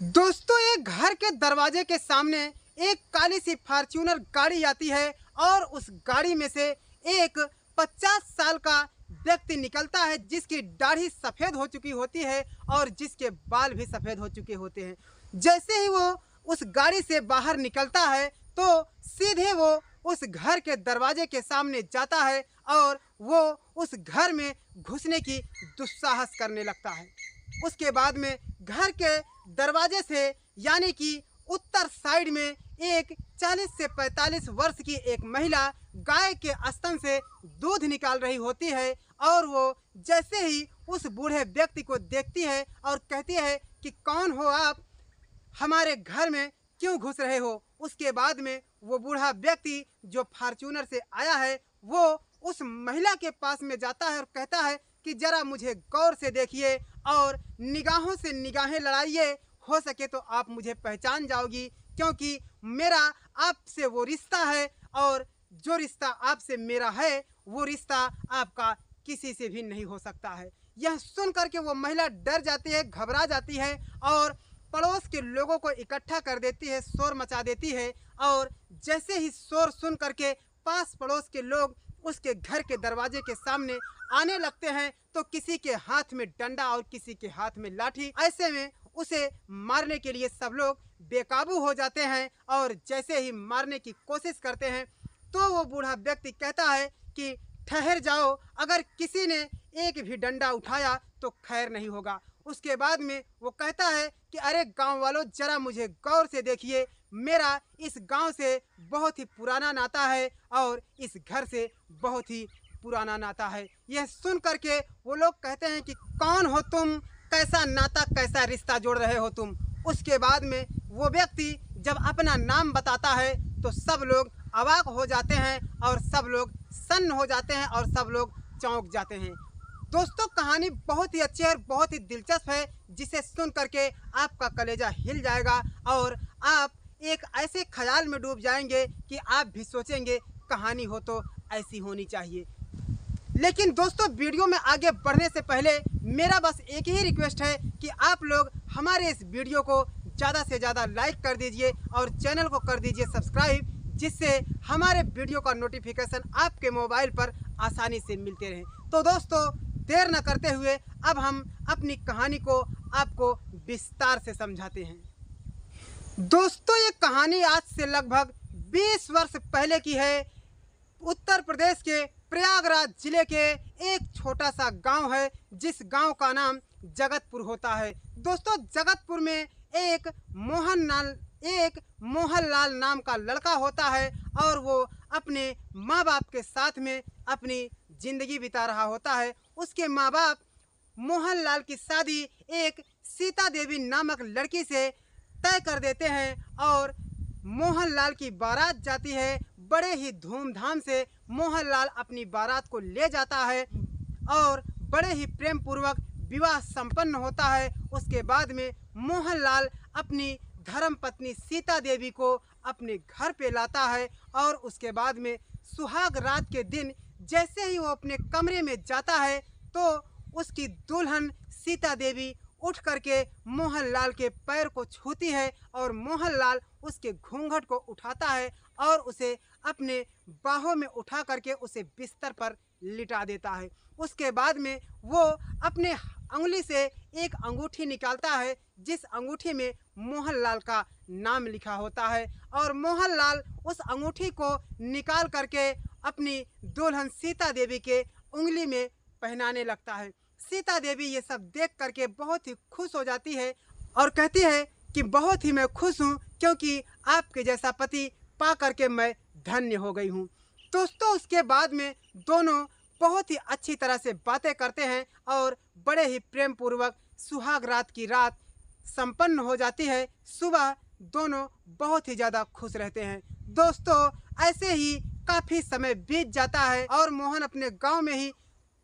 दोस्तों, एक घर के दरवाजे के सामने एक काली सी फॉर्च्यूनर गाड़ी आती है और उस गाड़ी में से एक 50 साल का व्यक्ति निकलता है जिसकी दाढ़ी सफ़ेद हो चुकी होती है और जिसके बाल भी सफ़ेद हो चुके होते हैं। जैसे ही वो उस गाड़ी से बाहर निकलता है तो सीधे वो उस घर के दरवाजे के सामने जाता है और वो उस घर में घुसने की दुस्साहस करने लगता है। उसके बाद में घर के दरवाजे से यानी कि उत्तर साइड में एक 40 से 45 वर्ष की एक महिला गाय के स्तन से दूध निकाल रही होती है और वो जैसे ही उस बूढ़े व्यक्ति को देखती है और कहती है कि कौन हो आप, हमारे घर में क्यों घुस रहे हो। उसके बाद में वो बूढ़ा व्यक्ति जो फॉर्च्यूनर से आया है वो उस महिला के पास में जाता है और कहता है कि ज़रा मुझे गौर से देखिए और निगाहों से निगाहें लड़ाइए, हो सके तो आप मुझे पहचान जाओगी, क्योंकि मेरा आपसे वो रिश्ता है और जो रिश्ता आपसे मेरा है वो रिश्ता आपका किसी से भी नहीं हो सकता है। यह सुन करके वो महिला डर जाती है, घबरा जाती है और पड़ोस के लोगों को इकट्ठा कर देती है, शोर मचा देती है। और जैसे ही शोर सुन करके पास पड़ोस के लोग उसके घर के दरवाजे के सामने आने लगते हैं तो किसी के हाथ में डंडा और किसी के हाथ में लाठी। ऐसे में उसे मारने के लिए सब लोग बेकाबू हो जाते हैं और जैसे ही मारने की कोशिश करते हैं तो वो बूढ़ा व्यक्ति कहता है कि ठहर जाओ, अगर किसी ने एक भी डंडा उठाया तो खैर नहीं होगा। उसके बाद में वो कहता है कि अरे गांव वालों, जरा मुझे गौर से देखिए, मेरा इस गांव से बहुत ही पुराना नाता है और इस घर से बहुत ही पुराना नाता है। यह सुन करके वो लोग कहते हैं कि कौन हो तुम, कैसा नाता कैसा रिश्ता जोड़ रहे हो तुम। उसके बाद में वो व्यक्ति जब अपना नाम बताता है तो सब लोग अवाक हो जाते हैं और सब लोग सन्न हो जाते हैं और सब लोग चौंक जाते हैं। दोस्तों, कहानी बहुत ही अच्छी है और बहुत ही दिलचस्प है, जिसे सुन करके आपका कलेजा हिल जाएगा और आप एक ऐसे ख्याल में डूब जाएंगे कि आप भी सोचेंगे कहानी हो तो ऐसी होनी चाहिए। लेकिन दोस्तों, वीडियो में आगे बढ़ने से पहले मेरा बस एक ही रिक्वेस्ट है कि आप लोग हमारे इस वीडियो को ज़्यादा से ज़्यादा लाइक कर दीजिए और चैनल को कर दीजिए सब्सक्राइब, जिससे हमारे वीडियो का नोटिफिकेशन आपके मोबाइल पर आसानी से मिलते रहे। तो दोस्तों, देर न करते हुए अब हम अपनी कहानी को आपको विस्तार से समझाते हैं। दोस्तों, ये कहानी आज से लगभग 20 वर्ष पहले की है। उत्तर प्रदेश के प्रयागराज जिले के एक छोटा सा गांव है जिस गांव का नाम जगतपुर होता है। दोस्तों, जगतपुर में एक मोहनलाल नाम का लड़का होता है और वो अपने माँ बाप के साथ में अपनी ज़िंदगी बिता रहा होता है। उसके माँ बाप मोहनलाल की शादी एक सीता देवी नामक लड़की से तय कर देते हैं और मोहनलाल की बारात जाती है। बड़े ही धूमधाम से मोहनलाल अपनी बारात को ले जाता है और बड़े ही प्रेम पूर्वक विवाह संपन्न होता है। उसके बाद में मोहनलाल अपनी धर्म पत्नी सीता देवी को अपने घर पे लाता है और उसके बाद में सुहाग रात के दिन जैसे ही वो अपने कमरे में जाता है तो उसकी दुल्हन सीता देवी उठ करके मोहनलाल के पैर को छूती है और मोहनलाल उसके घूंघट को उठाता है और उसे अपने बाहों में उठा करके उसे बिस्तर पर लिटा देता है। उसके बाद में वो अपने अंगुली से एक अंगूठी निकालता है जिस अंगूठी में मोहनलाल का नाम लिखा होता है और मोहनलाल उस अंगूठी को निकाल करके अपनी दुल्हन सीता देवी के उंगली में पहनाने लगता है। सीता देवी ये सब देख करके बहुत ही खुश हो जाती है और कहती है कि बहुत ही मैं खुश हूँ, क्योंकि आपके जैसा पति पा करके मैं धन्य हो गई हूँ। दोस्तों, उसके बाद में दोनों बहुत ही अच्छी तरह से बातें करते हैं और बड़े ही प्रेम पूर्वक सुहाग रात की रात संपन्न हो जाती है। सुबह दोनों बहुत ही ज़्यादा खुश रहते हैं। दोस्तों, ऐसे ही काफ़ी समय बीत जाता है और मोहन अपने गांव में ही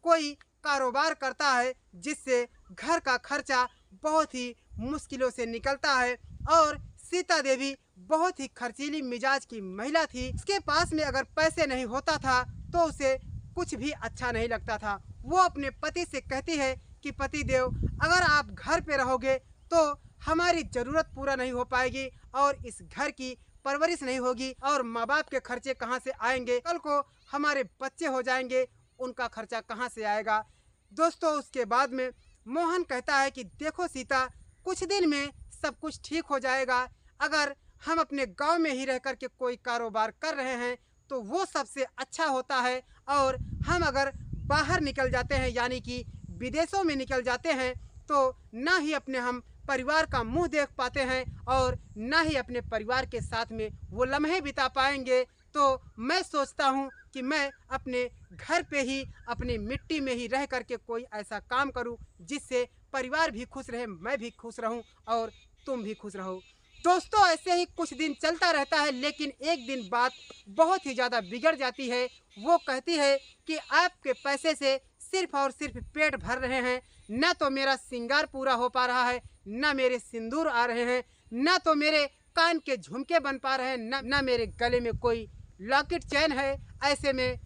कोई कारोबार करता है जिससे घर का खर्चा बहुत ही मुश्किलों से निकलता है। और सीता देवी बहुत ही खर्चीली मिजाज की महिला थी। उसके पास में अगर पैसे नहीं होता था तो उसे कुछ भी अच्छा नहीं लगता था। वो अपने पति से कहती है कि पति देव, अगर आप घर पे रहोगे तो हमारी ज़रूरत पूरा नहीं हो पाएगी और इस घर की परवरिश नहीं होगी और माँ बाप के खर्चे कहाँ से आएंगे, कल को हमारे बच्चे हो जाएंगे, उनका खर्चा कहाँ से आएगा। दोस्तों उसके बाद में मोहन कहता है कि देखो सीता, कुछ दिन में सब कुछ ठीक हो जाएगा। अगर हम अपने गांव में ही रह कर के कोई कारोबार कर रहे हैं तो वो सबसे अच्छा होता है, और हम अगर बाहर निकल जाते हैं यानी कि विदेशों में निकल जाते हैं तो ना ही अपने हम परिवार का मुंह देख पाते हैं और ना ही अपने परिवार के साथ में वो लम्हे बिता पाएंगे। तो मैं सोचता हूँ कि मैं अपने घर पे ही अपनी मिट्टी में ही रह करके कोई ऐसा काम करूँ जिससे परिवार भी खुश रहे, मैं भी खुश रहूँ और तुम भी खुश रहो। दोस्तों ऐसे ही कुछ दिन चलता रहता है, लेकिन एक दिन बात बहुत ही ज़्यादा बिगड़ जाती है। वो कहती है कि आपके पैसे से सिर्फ और सिर्फ पेट भर रहे हैं, ना तो मेरा श्रृंगार पूरा हो पा रहा है, ना मेरे सिंदूर आ रहे हैं, ना तो मेरे कान के झुमके बन पा रहे हैं, ना मेरे गले में कोई लॉकेट चैन है। ऐसे में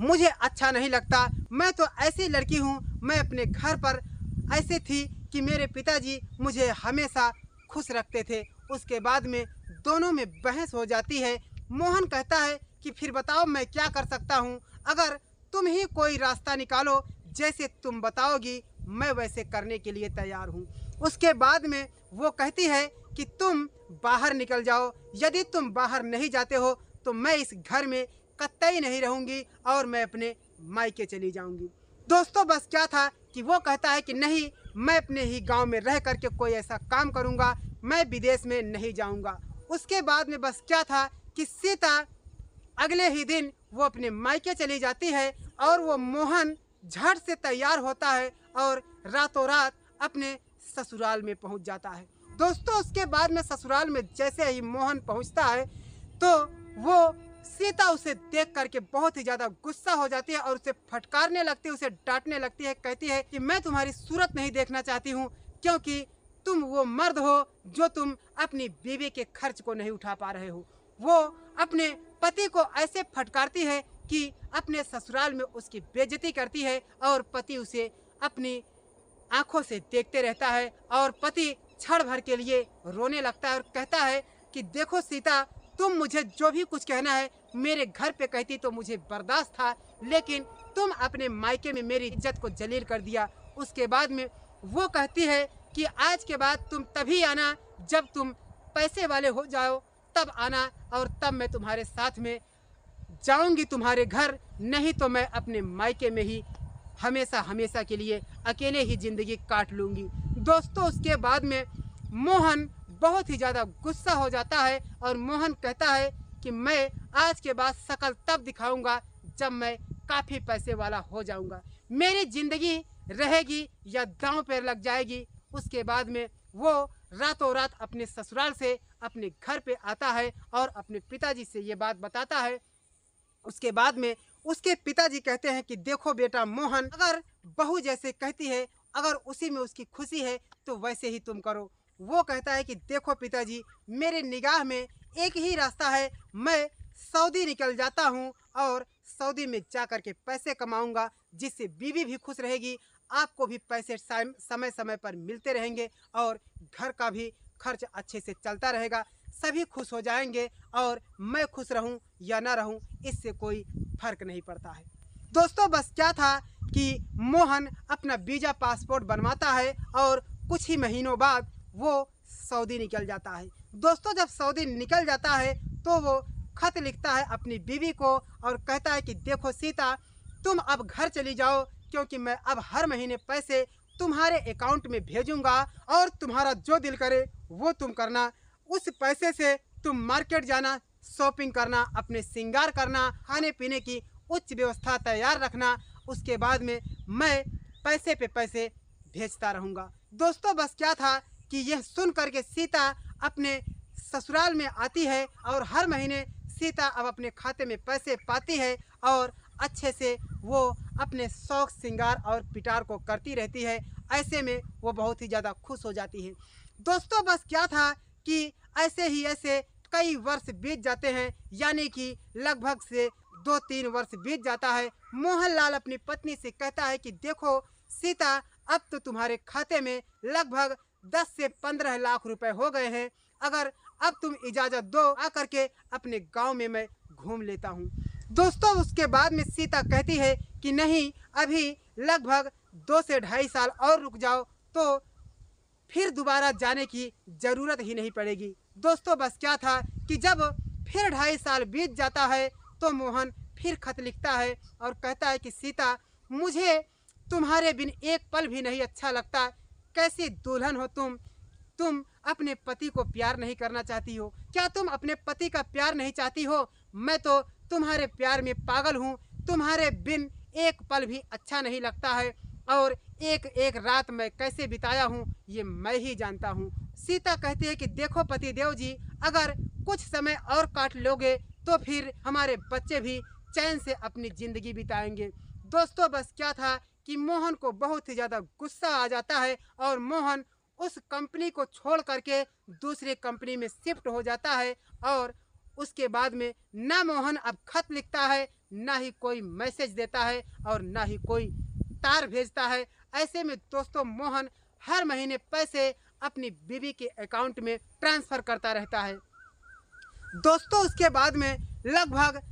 मुझे अच्छा नहीं लगता। मैं तो ऐसी लड़की हूँ, मैं अपने घर पर ऐसे थी कि मेरे पिताजी मुझे हमेशा खुश रखते थे। उसके बाद में दोनों में बहस हो जाती है। मोहन कहता है कि फिर बताओ मैं क्या कर सकता हूँ, अगर तुम ही कोई रास्ता निकालो, जैसे तुम बताओगी मैं वैसे करने के लिए तैयार हूँ। उसके बाद में वो कहती है कि तुम बाहर निकल जाओ, यदि तुम बाहर नहीं जाते हो तो मैं इस घर में कतई नहीं रहूँगी और मैं अपने मायके चली जाऊँगी। दोस्तों बस क्या था कि वो कहता है कि नहीं, मैं अपने ही गांव में रह करके कोई ऐसा काम करूंगा, मैं विदेश में नहीं जाऊंगा। उसके बाद में बस क्या था कि सीता अगले ही दिन वो अपने मायके चली जाती है और वो मोहन झट से तैयार होता है और रातों रात अपने ससुराल में पहुंच जाता है। दोस्तों उसके बाद में ससुराल में जैसे ही मोहन पहुंचता है तो वो सीता उसे देख करके बहुत ही ज़्यादा गुस्सा हो जाती है और उसे फटकारने लगती है, उसे डांटने लगती है। कहती है कि मैं तुम्हारी सूरत नहीं देखना चाहती हूँ, क्योंकि तुम वो मर्द हो जो तुम अपनी बीवी के खर्च को नहीं उठा पा रहे हो। वो अपने पति को ऐसे फटकारती है कि अपने ससुराल में उसकी बेइज्जती करती है और पति उसे अपनी आंखों से देखते रहता है और पति क्षण भर के लिए रोने लगता है और कहता है कि देखो सीता, तुम मुझे जो भी कुछ कहना है मेरे घर पे कहती तो मुझे बर्दाश्त था, लेकिन तुम अपने मायके में मेरी इज्जत को जलील कर दिया। उसके बाद में वो कहती है कि आज के बाद तुम तभी आना जब तुम पैसे वाले हो जाओ, तब आना और तब मैं तुम्हारे साथ में जाऊंगी तुम्हारे घर, नहीं तो मैं अपने मायके में ही हमेशा हमेशा के लिए अकेले ही ज़िंदगी काट लूँगी। दोस्तों उसके बाद में मोहन बहुत ही ज़्यादा गुस्सा हो जाता है और मोहन कहता है कि मैं आज के बाद शकल तब दिखाऊंगा जब मैं काफ़ी पैसे वाला हो जाऊंगा, मेरी ज़िंदगी रहेगी या दांव पर लग जाएगी। उसके बाद में वो रातों रात अपने ससुराल से अपने घर पे आता है और अपने पिताजी से ये बात बताता है। उसके बाद में उसके पिताजी कहते हैं कि देखो बेटा मोहन, अगर बहू जैसे कहती है, अगर उसी में उसकी खुशी है तो वैसे ही तुम करो। वो कहता है कि देखो पिताजी, मेरे निगाह में एक ही रास्ता है, मैं सऊदी निकल जाता हूँ और सऊदी में जा कर के पैसे कमाऊँगा, जिससे बीवी भी खुश रहेगी, आपको भी पैसे समय समय पर मिलते रहेंगे और घर का भी खर्च अच्छे से चलता रहेगा, सभी खुश हो जाएंगे और मैं खुश रहूं या ना रहूं इससे कोई फर्क नहीं पड़ता है। दोस्तों बस क्या था कि मोहन अपना वीज़ा पासपोर्ट बनवाता है और कुछ ही महीनों बाद वो सऊदी निकल जाता है। दोस्तों जब सऊदी निकल जाता है तो वो खत लिखता है अपनी बीवी को और कहता है कि देखो सीता, तुम अब घर चली जाओ, क्योंकि मैं अब हर महीने पैसे तुम्हारे अकाउंट में भेजूंगा और तुम्हारा जो दिल करे वो तुम करना। उस पैसे से तुम मार्केट जाना, शॉपिंग करना, अपने श्रृंगार करना, खाने पीने की उच्च व्यवस्था तैयार रखना। उसके बाद में मैं पैसे पे पैसे भेजता रहूँगा। दोस्तों बस क्या था कि यह सुन करके सीता अपने ससुराल में आती है और हर महीने सीता अब अपने खाते में पैसे पाती है और अच्छे से वो अपने शौक श्रृंगार और पिटार को करती रहती है। ऐसे में वो बहुत ही ज़्यादा खुश हो जाती है। दोस्तों बस क्या था कि ऐसे कई वर्ष बीत जाते हैं, यानी कि लगभग से 2-3 वर्ष बीत जाता है। मोहनलाल अपनी पत्नी से कहता है कि देखो सीता, अब तो तुम्हारे खाते में लगभग 10 से 15 लाख रुपए हो गए हैं। अगर अब तुम इजाज़त दो आकर के अपने गांव में मैं घूम लेता हूँ। दोस्तों उसके बाद में सीता कहती है कि नहीं, अभी लगभग 2 से 2.5 साल और रुक जाओ तो फिर दोबारा जाने की ज़रूरत ही नहीं पड़ेगी। दोस्तों बस क्या था कि जब फिर 2.5 साल बीत जाता है तो मोहन फिर खत लिखता है और कहता है कि सीता, मुझे तुम्हारे बिन एक पल भी नहीं अच्छा लगता। कैसी दुल्हन हो तुम अपने पति को प्यार नहीं करना चाहती हो? क्या तुम अपने पति का प्यार नहीं चाहती हो? मैं तो तुम्हारे प्यार में पागल हूँ। तुम्हारे बिन एक पल भी अच्छा नहीं लगता है और एक एक रात मैं कैसे बिताया हूँ ये मैं ही जानता हूँ। सीता कहती है कि देखो पतिदेव जी, अगर कुछ समय और काट लोगे तो फिर हमारे बच्चे भी चैन से अपनी ज़िंदगी बिताएंगे। दोस्तों बस क्या था कि मोहन को बहुत ही ज़्यादा गुस्सा आ जाता है और मोहन उस कंपनी को छोड़ करके दूसरी कंपनी में शिफ्ट हो जाता है और उसके बाद में ना मोहन अब खत लिखता है, ना ही कोई मैसेज देता है और ना ही कोई तार भेजता है। ऐसे में दोस्तों मोहन हर महीने पैसे अपनी बीवी के अकाउंट में ट्रांसफ़र करता रहता है। दोस्तों उसके बाद में लगभग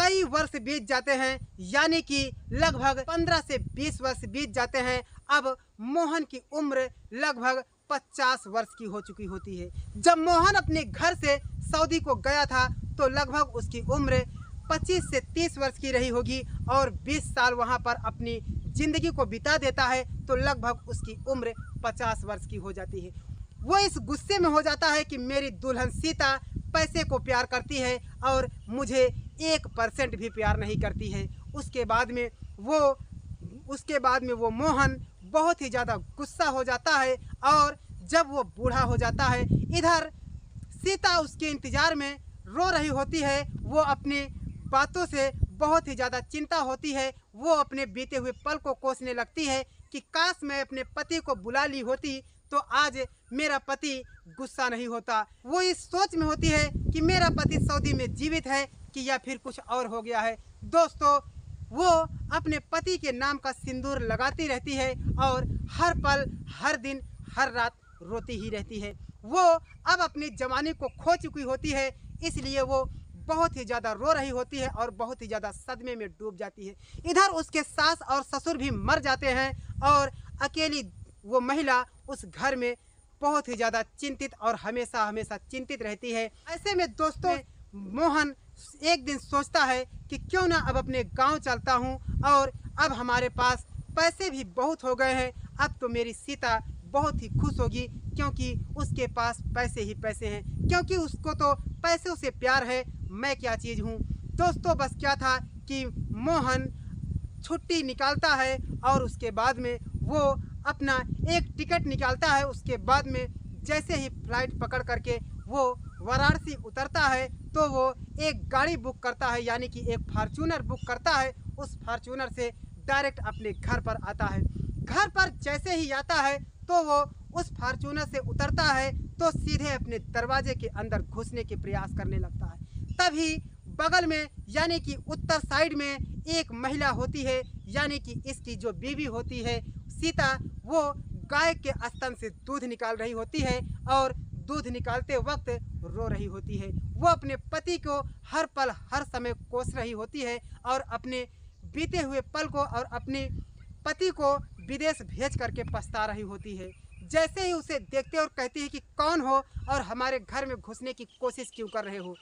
कई वर्ष बीत जाते हैं, यानी कि लगभग 15 से 20 वर्ष बीत जाते हैं। अब मोहन की उम्र लगभग 50 वर्ष की हो चुकी होती है। जब मोहन अपने घर से सऊदी को गया था तो लगभग उसकी उम्र 25 से 30 वर्ष की रही होगी और 20 साल वहां पर अपनी ज़िंदगी को बिता देता है तो लगभग उसकी उम्र 50 वर्ष की हो जाती है। वो इस गुस्से में हो जाता है कि मेरी दुल्हन सीता पैसे को प्यार करती है और मुझे 1% भी प्यार नहीं करती है। उसके बाद में वो मोहन बहुत ही ज़्यादा गुस्सा हो जाता है और जब वो बूढ़ा हो जाता है, इधर सीता उसके इंतज़ार में रो रही होती है। वो अपनी बातों से बहुत ही ज़्यादा चिंता होती है। वो अपने बीते हुए पल को कोसने लगती है कि काश मैं अपने पति को बुला ली होती तो आज मेरा पति गुस्सा नहीं होता। वो इस सोच में होती है कि मेरा पति सऊदी में जीवित है कि या फिर कुछ और हो गया है। दोस्तों वो अपने पति के नाम का सिंदूर लगाती रहती है और हर पल, हर दिन, हर रात रोती ही रहती है। वो अब अपनी जवानी को खो चुकी होती है, इसलिए वो बहुत ही ज़्यादा रो रही होती है और बहुत ही ज़्यादा सदमे में डूब जाती है। इधर उसके सास और ससुर भी मर जाते हैं और अकेली वो महिला उस घर में बहुत ही ज़्यादा चिंतित और हमेशा हमेशा चिंतित रहती है। ऐसे में दोस्तों मोहन एक दिन सोचता है कि क्यों ना अब अपने गांव चलता हूं और अब हमारे पास पैसे भी बहुत हो गए हैं। अब तो मेरी सीता बहुत ही खुश होगी क्योंकि उसके पास पैसे ही पैसे हैं, क्योंकि उसको तो पैसों से प्यार है। मैं क्या चीज़ हूँ। दोस्तों बस क्या था कि मोहन छुट्टी निकालता है और उसके बाद में वो अपना एक टिकट निकालता है। उसके बाद में जैसे ही फ्लाइट पकड़ करके वो वाराणसी उतरता है तो वो एक गाड़ी बुक करता है, यानी कि एक फार्चूनर बुक करता है। उस फार्चूनर से डायरेक्ट अपने घर पर आता है। घर पर जैसे ही आता है तो वो उस फार्चूनर से उतरता है तो सीधे अपने दरवाजे के अंदर घुसने के प्रयास करने लगता है। तभी बगल में यानी कि उत्तर साइड में एक महिला होती है, यानी कि इसकी जो बीवी होती है सीता, वो गाय के स्तन से दूध निकाल रही होती है और दूध निकालते वक्त रो रही होती है। वो अपने पति को हर पल हर समय कोस रही होती है और अपने बीते हुए पल को और अपने पति को विदेश भेज करके पछता रही होती है। जैसे ही उसे देखते और कहती है कि कौन हो और हमारे घर में घुसने की कोशिश क्यों कर रहे हो।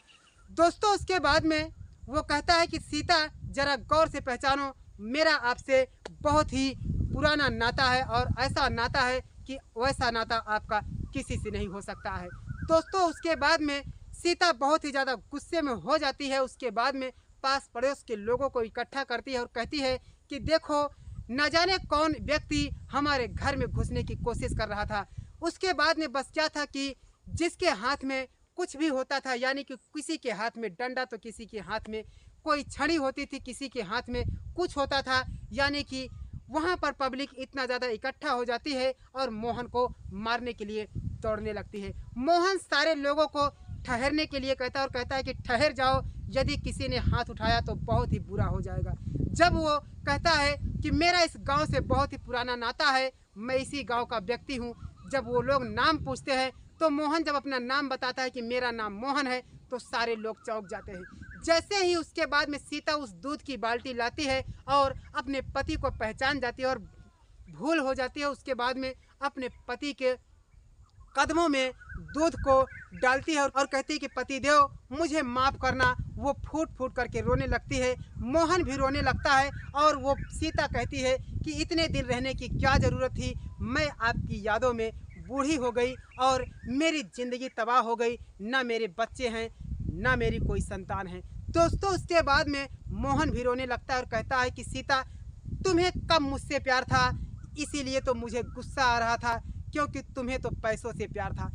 दोस्तों उसके बाद में वो कहता है कि सीता जरा गौर से पहचानो, मेरा आपसे बहुत ही पुराना नाता है और ऐसा नाता है कि वैसा नाता आपका किसी से नहीं हो सकता है। दोस्तों उसके बाद में सीता बहुत ही ज़्यादा गुस्से में हो जाती है। उसके बाद में पास पड़ोस के लोगों को इकट्ठा करती है और कहती है कि देखो न जाने कौन व्यक्ति हमारे घर में घुसने की कोशिश कर रहा था। उसके बाद में बस क्या था कि जिसके हाथ में कुछ भी होता था, यानी कि किसी के हाथ में डंडा तो किसी के हाथ में कोई छड़ी होती थी, किसी के हाथ में कुछ होता था, यानी कि वहाँ पर पब्लिक इतना ज़्यादा इकट्ठा हो जाती है और मोहन को मारने के लिए दौड़ने लगती है। मोहन सारे लोगों को ठहरने के लिए कहता है और कहता है कि ठहर जाओ, यदि किसी ने हाथ उठाया तो बहुत ही बुरा हो जाएगा। जब वो कहता है कि मेरा इस गांव से बहुत ही पुराना नाता है, मैं इसी गांव का व्यक्ति हूँ, जब वो लोग नाम पूछते हैं तो मोहन जब अपना नाम बताता है कि मेरा नाम मोहन है तो सारे लोग चौंक जाते हैं। जैसे ही उसके बाद में सीता उस दूध की बाल्टी लाती है और अपने पति को पहचान जाती है और भूल हो जाती है, उसके बाद में अपने पति के कदमों में दूध को डालती है और कहती है कि पतिदेव मुझे माफ़ करना। वो फूट फूट करके रोने लगती है, मोहन भी रोने लगता है और वो सीता कहती है कि इतने दिन रहने की क्या ज़रूरत थी, मैं आपकी यादों में बूढ़ी हो गई और मेरी ज़िंदगी तबाह हो गई, ना मेरे बच्चे हैं ना मेरी कोई संतान है। दोस्तों उसके बाद में मोहन भी रोने लगता है और कहता है कि सीता तुम्हें कब मुझसे प्यार था, इसीलिए तो मुझे गुस्सा आ रहा था, क्योंकि तुम्हें तो पैसों से प्यार था,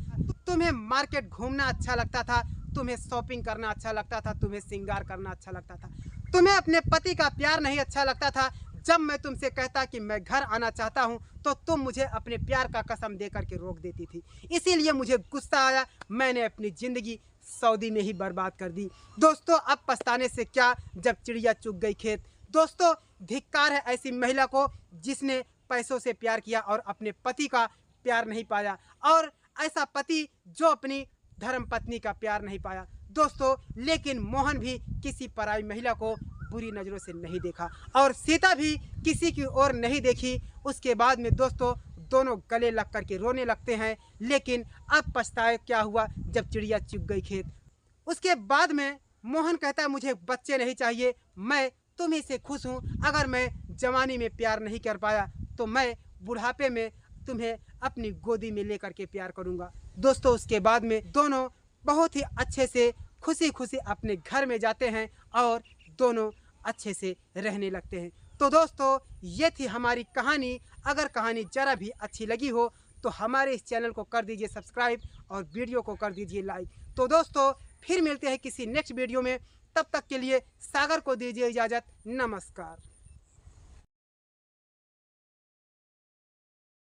तुम्हें मार्केट घूमना अच्छा लगता था, तुम्हें शॉपिंग करना अच्छा लगता था, तुम्हें श्रृंगार करना अच्छा लगता था, तुम्हें अपने पति का प्यार नहीं अच्छा लगता था। जब मैं तुमसे कहता कि मैं घर आना चाहता हूँ तो तुम मुझे अपने प्यार का कसम दे करके रोक देती थी, इसीलिए मुझे गुस्सा आया, मैंने अपनी ज़िंदगी सऊदी में ही बर्बाद कर दी। दोस्तों अब पछताने से क्या, जब चिड़िया चुग गई खेत। दोस्तों धिक्कार है ऐसी महिला को जिसने पैसों से प्यार किया और अपने पति का प्यार नहीं पाया, और ऐसा पति जो अपनी धर्म पत्नी का प्यार नहीं पाया। दोस्तों लेकिन मोहन भी किसी पराई महिला को बुरी नज़रों से नहीं देखा और सीता भी किसी की ओर नहीं देखी। उसके बाद में दोस्तों दोनों गले लग करके रोने लगते हैं, लेकिन अब पछताए क्या हुआ जब चिड़िया चुग गई खेत। उसके बाद में मोहन कहता है मुझे बच्चे नहीं चाहिए, मैं तुम्ही से खुश हूँ, अगर मैं जवानी में प्यार नहीं कर पाया तो मैं बुढ़ापे में तुम्हें अपनी गोदी में लेकर के प्यार करूँगा। दोस्तों उसके बाद में दोनों बहुत ही अच्छे से खुशी खुशी अपने घर में जाते हैं और दोनों अच्छे से रहने लगते हैं। तो दोस्तों ये थी हमारी कहानी। अगर कहानी ज़रा भी अच्छी लगी हो तो हमारे इस चैनल को कर दीजिए सब्सक्राइब और वीडियो को कर दीजिए लाइक। तो दोस्तों फिर मिलते हैं किसी नेक्स्ट वीडियो में, तब तक के लिए सागर को दीजिए इजाज़त। नमस्कार।